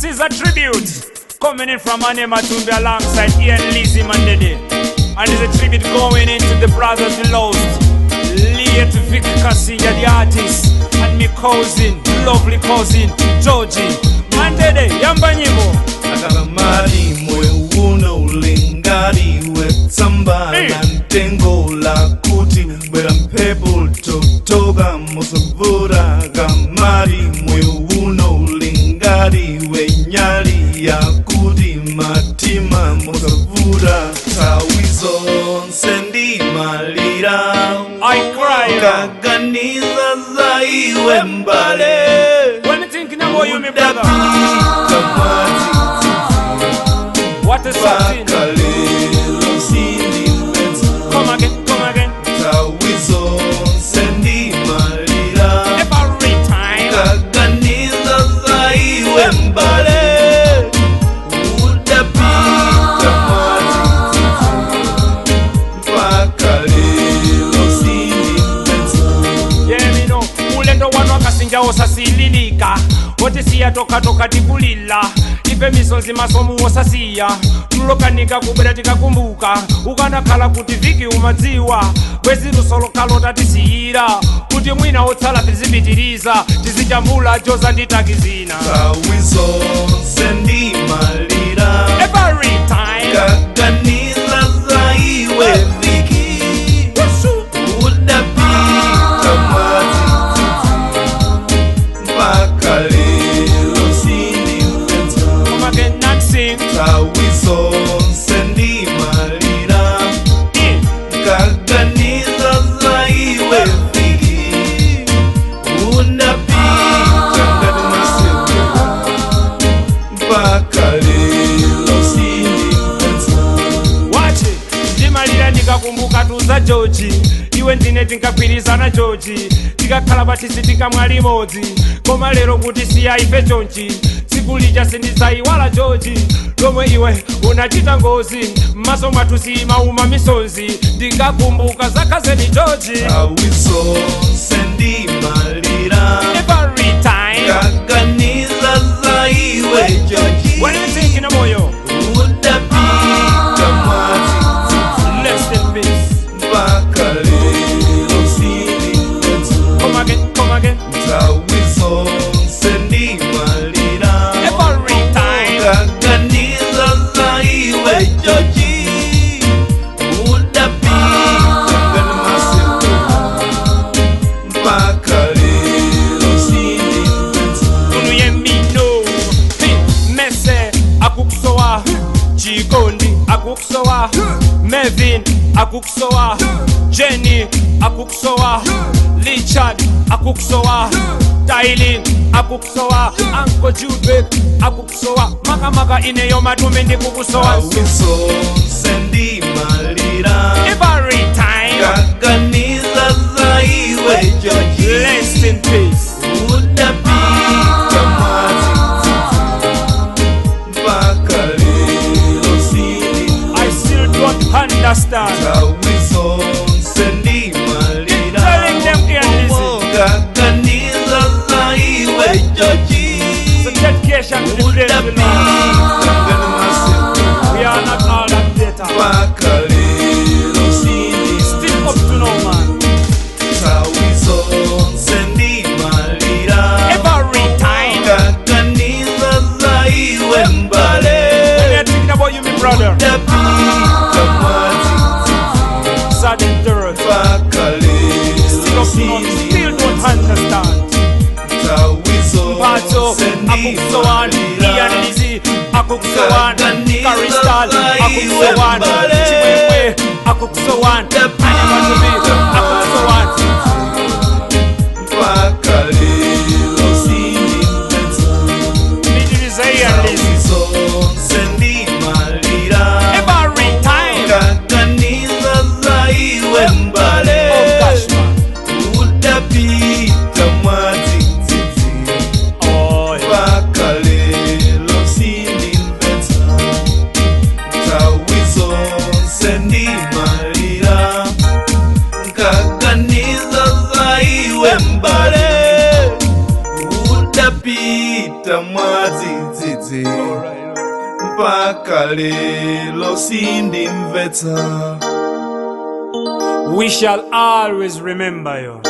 this is a tribute coming in from Matumbi alongside Ian Lizzy Mandede. And it's a tribute going into the brothers lost. Late Vic Kasia, the artist, and me cousin, lovely cousin, Georgie Mandede, Yamba Nyimbo. Akalamari mwe uno ulingari we tsamba na ntengo la kuti wera mpepo totoga mosavura. Kamari mwe uno ulingari we nyali ya kuti matima mosavura. Tawizo nsendi malira I cry kaganiza zaiwe mbale. when you thinking about you, my brother. Kamati What is something? Come again, come again. Tawizo sendi malira Every time. kaganiza zaiwe mbale. Udapita maji mpaka leo sindi mpenzi. Yeah, me know. Ulendo wanu wakasinja osasililika. Wote siya toka tikulila. Ife misonzi masomu osasiya. Tulokanika kubera tikakumbuka. Ukanakhala kuti viki umadziwa. Bwezi lusolo kalota tisiyira. Kuti mwina otsala tizipitiriza. Tizijambula joza nditakizina. Tawizo sendi malira Every time. kaganiza zaiwe viki. Udapita maji mpaka leo sindi mpenzi. Come again and sing. Tawizo sendi malira kaganiza zaiwe viki. Unapita ngati masewera mpaka leo sindi mpenzi. Wache, ndimalira ndikakumbuka tuza Georgie. Iwe ndine tinkagwirizana Georgie. Tikakhala patisi tikamwa limodzi. Koma lero kuti siya ife chonchi. Tsiku lija sindidzaiwala Georgie. Lomwe iwe unachita ngozi. M'maso mwathu simauma misonzi. Ndikakumbuka zaka zeni Georgie. Tawizo sendi malira Every time. kaganiza zaiwe Georgie. When you thinking of moyo, Udapita maji rest in peace. mpaka leo sindi mpenzi. Come again, come again. Tawizo sendi malira Every time. kaganiza zaiwe Georgie. Udapita ngati masewera mpaka leo sindi mpenzi. Unu yemino. Mese akukusowa. Chikondi akukusowa. Mevin akukusowa. Jenny akukusowa. Richard akukusowa. Tyling akukusowa. Uncle Jude akukusowa. Maka ineyo Matumbi ndikukusowa. Tawizo sendi malira Every time. Kaganiza zaiwe Georgie. Rest in peace. Udapita maji mpaka leo sindi. I still don't understand. Tawizo sendi malira Telling them here, listen. kaganiza zaiwe Georgie. So dedication to the place we Udapita love. ngati masewera We are not all that data. mpaka leo sindi. Still up to no man. Tawizo sendi malira Every time. kaganiza zaiwe mbale. When we are thinking about you, my brother. Udapita maji Sad and dirt. mpaka Still leo up to no. sindi. Still don't understand. Tawizo Pato, sendi akukusowan. malira Ian Lizzy, akukusowan. Kaganiza Karistal, akukusowan. mbale. Chimwemwe, akukusowan. Anyamatumbi, akukusowan. mpaka leo sindi mpenzi. Midiriza Ian Lizzy. Tawizo sendi malira Every time. kaganiza zaiwe mbale. Oh gosh, man. Udapita maji Oh, yeah. mpaka leo sindi mpenzi. Tawizo sendi malira mwadzidzidzi mpaka lelo sindimvetsa. We shall always remember you.